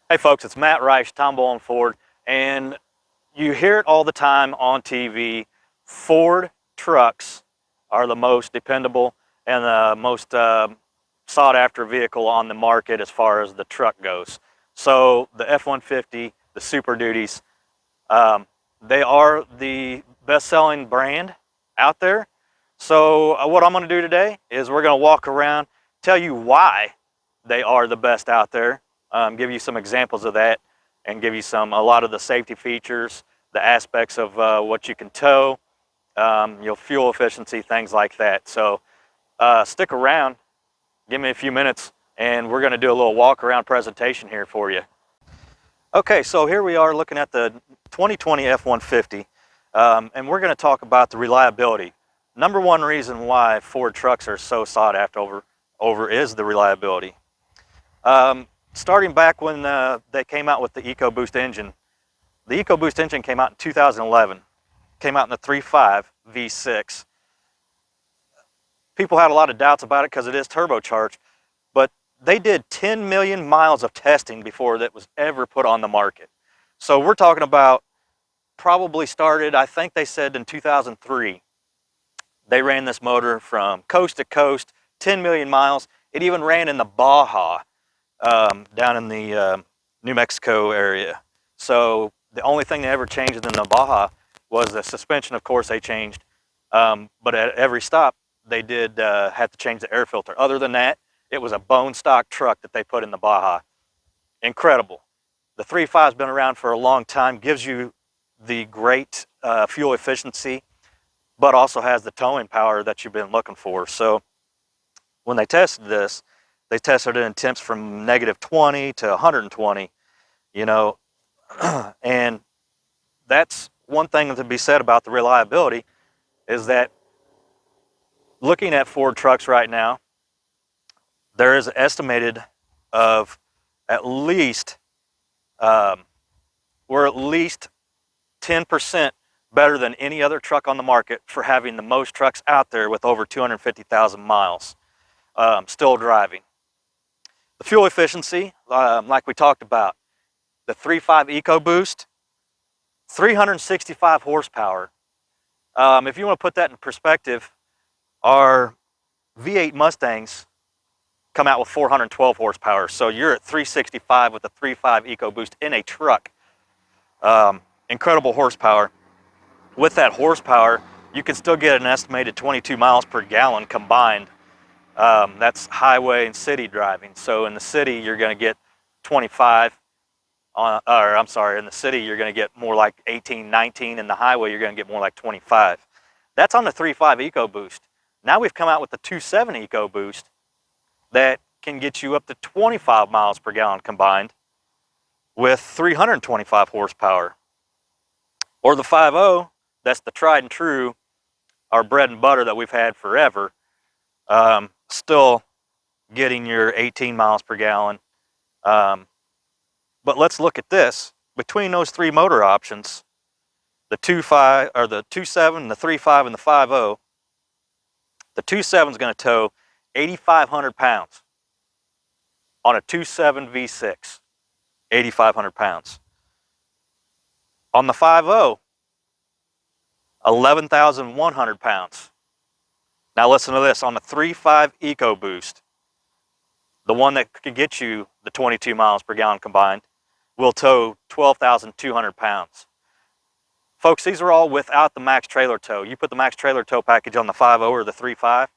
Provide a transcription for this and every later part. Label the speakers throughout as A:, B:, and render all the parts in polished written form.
A: Hey folks, it's Matt Reische, Tom Boland Ford, and you hear it all the time on TV. Ford trucks are the most dependable and the most sought after vehicle on the market as far as the truck goes. So the F-150, the Super Duties, they are the best-selling brand out there. So what I'm going to do today is we're going to walk around, tell you why they are the best out there, give you some examples of that, and give you a lot of the safety features, the aspects of what you can tow, fuel efficiency, things like that. So stick around, give me a few minutes, and we're going to do a little walk around presentation here for you. Okay, so here we are looking at the 2020 F-150, and we're going to talk about the reliability. Number one reason why Ford trucks are so sought after over is the reliability. Starting back when they came out with the EcoBoost engine. The EcoBoost engine came out in 2011, came out in the 3.5 V6. People had a lot of doubts about it because it is turbocharged, but they did 10 million miles of testing before that was ever put on the market. So we're talking about probably started, I think they said in 2003. They ran this motor from coast to coast, 10 million miles. It even ran in the Baja, down in the New Mexico area. So the only thing they ever changed in the Baja was the suspension. Of course they changed, but at every stop they did have to change the air filter. Other than that, it was a bone stock truck that they put in the Baja. Incredible. The 3.5's been around for a long time, gives you the great fuel efficiency, but also has the towing power that you've been looking for. So when they tested this, they tested it in temps from -20 to 120, and that's one thing to be said about the reliability, is that looking at Ford trucks right now, there is estimated of at least, we're at least 10% better than any other truck on the market for having the most trucks out there with over 250,000 miles still driving. The fuel efficiency, like we talked about, the 3.5 EcoBoost, 365 horsepower. If you want to put that in perspective, our V8 Mustangs come out with 412 horsepower. So you're at 365 with the 3.5 EcoBoost in a truck. Incredible horsepower. With that horsepower, you can still get an estimated 22 miles per gallon combined. That's highway and city driving. So in the city, you're going to get 25, in the city, you're going to get more like 18, 19. In the highway, you're going to get more like 25. That's on the 3.5 EcoBoost. Now we've come out with the 2.7 EcoBoost that can get you up to 25 miles per gallon combined with 325 horsepower. Or the 5.0, that's the tried and true, our bread and butter that we've had forever. Still getting your 18 miles per gallon. But let's look at this. Between those three motor options, the 2.5 or the 2.7, the 3.5, and the 5.0, the 2.7 is going to tow 8,500 pounds on a 2.7 V6. 8,500 pounds. On the 5.0, 11,100 pounds. Now listen to this, on the 3.5 EcoBoost, the one that could get you the 22 miles per gallon combined, will tow 12,200 pounds. Folks, these are all without the max trailer tow. You put the max trailer tow package on the 5.0 or the 3.5,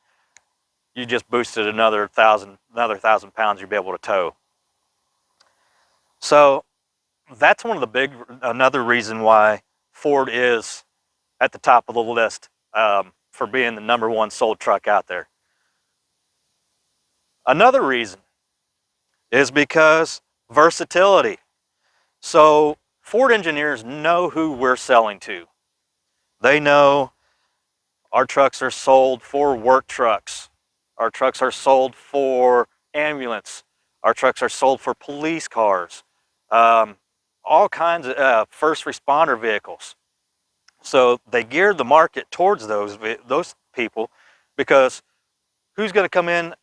A: you just boosted another 1,000 pounds you'll be able to tow. So that's another reason why Ford is at the top of the list for being the #1 sold truck out there. Another reason is because versatility. So Ford engineers know who we're selling to. They know our trucks are sold for work trucks. Our trucks are sold for ambulance. Our trucks are sold for police cars. All kinds of first responder vehicles. So they geared the market towards those people, because who's going to come in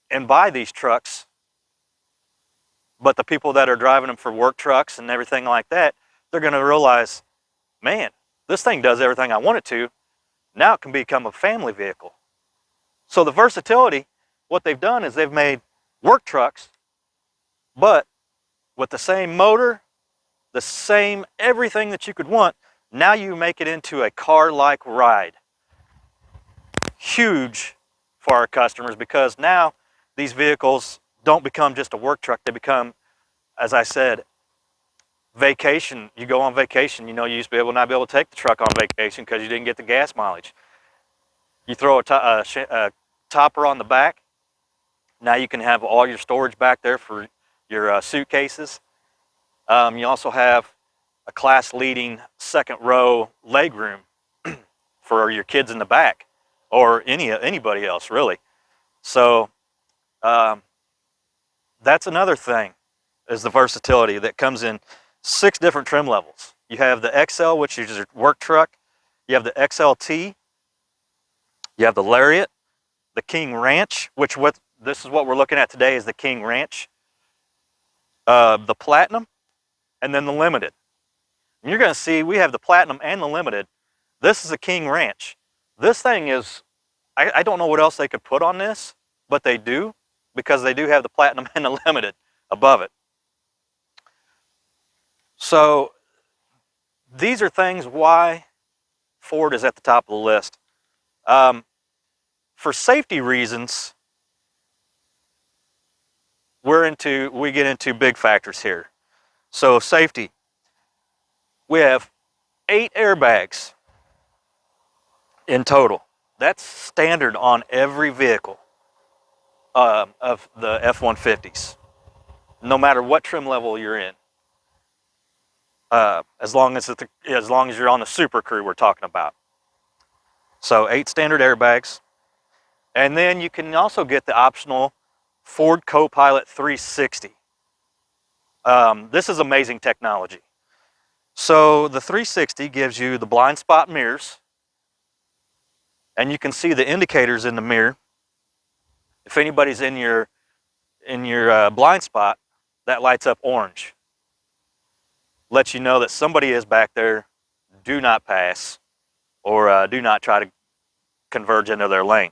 A: and buy these trucks But the people that are driving them for work trucks and everything like that, they're going to realize, man, this thing does everything I want it to. Now it can become a family vehicle. So the versatility, what they've done is they've made work trucks, but with the same motor, the same everything that you could want. Now you make it into a car-like ride. Huge for our customers, because now these vehicles don't become just a work truck. They become, as I said, vacation. You go on vacation, you know, you used to not be able to take the truck on vacation because you didn't get the gas mileage. You throw a topper on the back. Now you can have all your storage back there for your suitcases. You also have a class-leading second row leg room for your kids in the back, or anybody else really. So that's another thing, is the versatility that comes in 6 different trim levels. You have the XL, which is your work truck. You have the XLT. You have the Lariat, the King Ranch, this is what we're looking at today, is the King Ranch, the Platinum, and then the Limited. And you're going to see we have the Platinum and the Limited. This is a King Ranch. This thing is, I don't know what else they could put on this, but they do, because they do have the Platinum and the Limited above it. So these are things why Ford is at the top of the list. For safety reasons, we get into big factors here. So safety, we have 8 airbags in total. That's standard on every vehicle of the F-150s, no matter what trim level you're in. As long as you're on the Super Crew we're talking about. So 8 standard airbags. And then you can also get the optional Ford Co-Pilot 360. This is amazing technology. So the 360 gives you the blind spot mirrors, and you can see the indicators in the mirror. If anybody's in your blind spot, that lights up orange. Lets you know that somebody is back there. Do not pass, or do not try to converge into their lane.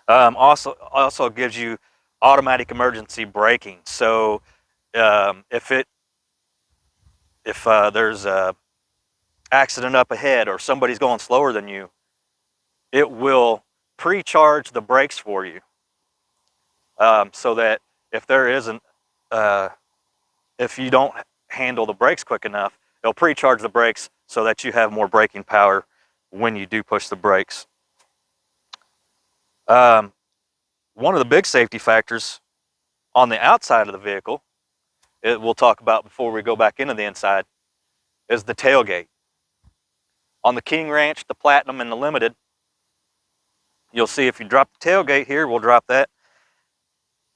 A: Also gives you automatic emergency braking. So if there's a accident up ahead, or somebody's going slower than you, it will pre-charge the brakes for you, so that if there isn't, if you don't handle the brakes quick enough, it'll pre-charge the brakes so that you have more braking power when you do push the brakes. One of the big safety factors on the outside of the vehicle, we'll talk about before we go back into the inside, is the tailgate. On the King Ranch, the Platinum, and the Limited, you'll see if you drop the tailgate here, we'll drop that.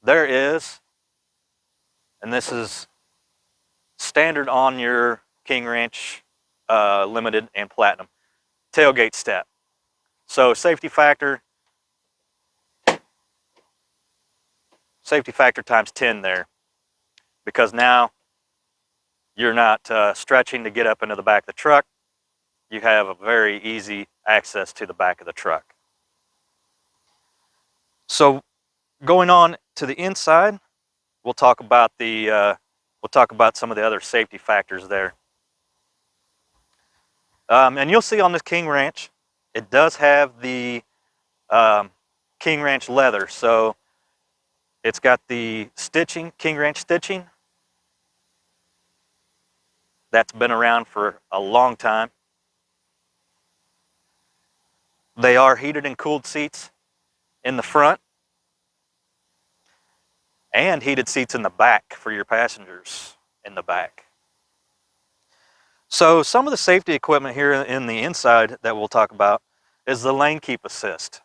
A: There is, and this is standard on your King Ranch, Limited, and Platinum, tailgate step. So safety factor times 10 there, because now you're not stretching to get up into the back of the truck. You have a very easy access to the back of the truck. So going on to the inside, we'll talk about some of the other safety factors there. And you'll see on this King Ranch, it does have the King Ranch leather. So it's got the stitching, King Ranch stitching. That's been around for a long time. They are heated and cooled seats in the front, and heated seats in the back for your passengers in the back. So some of the safety equipment here in the inside that we'll talk about is the lane keep assist.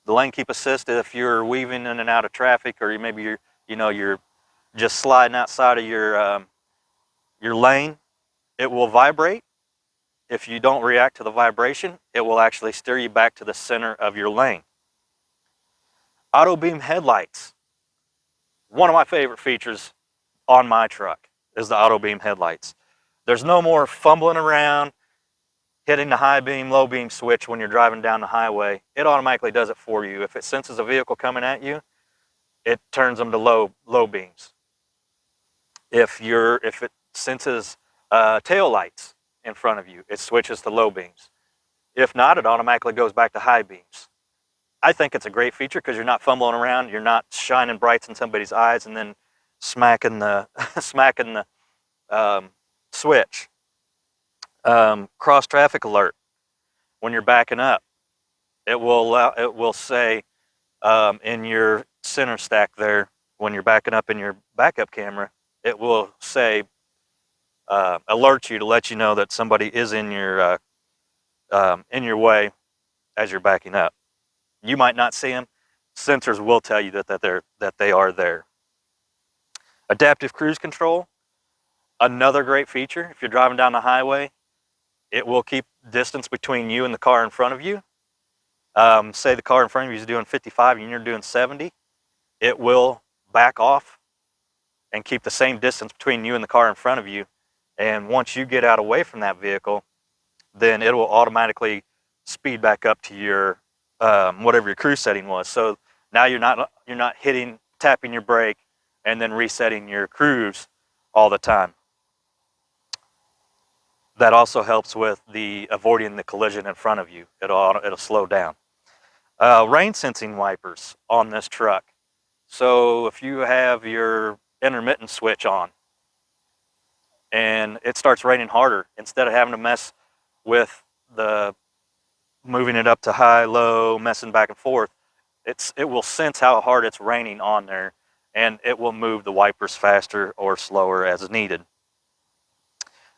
A: The lane keep assist, if you're weaving in and out of traffic, or maybe you're just sliding outside of your lane, it will vibrate. If you don't react to the vibration, it will actually steer you back to the center of your lane. Auto beam headlights. one of my favorite features on my truck is the auto beam headlights. There's no more fumbling around, hitting the high beam, low beam switch when you're driving down the highway. It automatically does it for you. If it senses a vehicle coming at you, it turns them to low beams. If it senses tail lights in front of you, it switches to low beams. If not, it automatically goes back to high beams. I think it's a great feature because you're not fumbling around, you're not shining brights in somebody's eyes and then smacking the smacking the switch. Cross traffic alert when you're backing up. It will say in your center stack there, when you're backing up in your backup camera, it will say alert you to let you know that somebody is in your way as you're backing up. You might not see them. Sensors will tell you that they are there. Adaptive cruise control, another great feature. If you're driving down the highway, it will keep distance between you and the car in front of you. Say the car in front of you is doing 55 and you're doing 70, it will back off and keep the same distance between you and the car in front of you. And once you get out away from that vehicle, then it will automatically speed back up to your whatever your cruise setting was. So now you're not tapping your brake and then resetting your cruise all the time. That also helps with avoiding the collision in front of you. It'll slow down. Rain sensing wipers on this truck. So if you have your intermittent switch on and it starts raining harder, instead of having to mess with moving it up to high, low, messing back and forth, it will sense how hard it's raining on there, and it will move the wipers faster or slower as needed.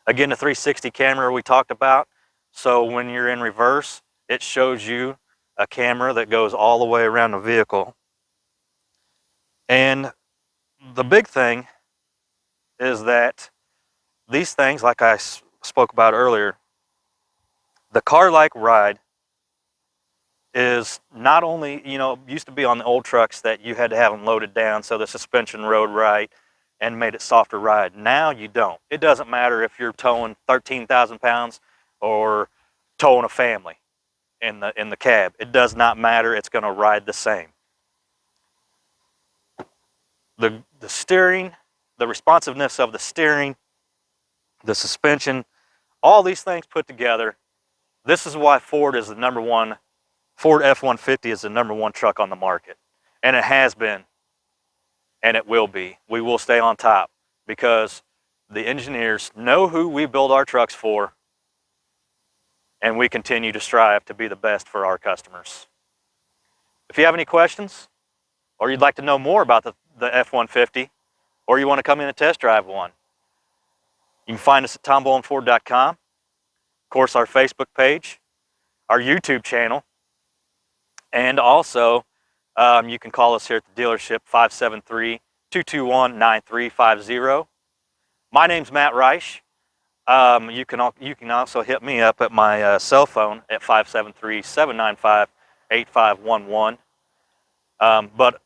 A: Again, the 360 camera we talked about. So when you're in reverse, it shows you a camera that goes all the way around the vehicle. And the big thing is that these things, like I spoke about earlier, the car-like ride is not only, used to be on the old trucks that you had to have them loaded down so the suspension rode right and made it softer ride. Now you don't. It doesn't matter if you're towing 13,000 pounds or towing a family in the cab. It does not matter. It's going to ride the same. The steering, the responsiveness of the steering, the suspension, all these things put together, this is why Ford is the number one. Ford F-150 is the number one truck on the market. And it has been. And it will be. We will stay on top because the engineers know who we build our trucks for, and we continue to strive to be the best for our customers. If you have any questions, or you'd like to know more about the F-150, or you want to come in and test drive one, you can find us at tombolandford.com. Of course, our Facebook page, our YouTube channel, and also you can call us here at the dealership, 573-221-9350. My name's Matt Reische. You can also hit me up at my cell phone at 573-795-8511. But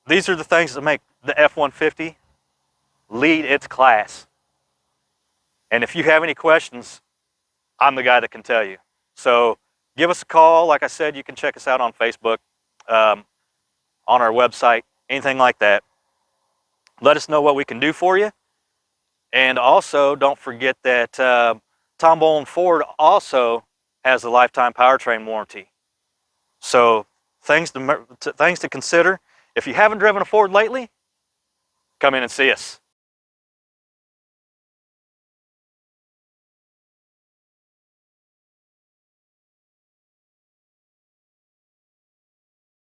A: these are the things that make the F-150 lead its class. And if you have any questions, I'm the guy that can tell you. So give us a call. Like I said, you can check us out on Facebook, on our website, anything like that. Let us know what we can do for you. And also, don't forget that Tom Boland Ford also has a lifetime powertrain warranty. So things to consider. If you haven't driven a Ford lately, come in and see us.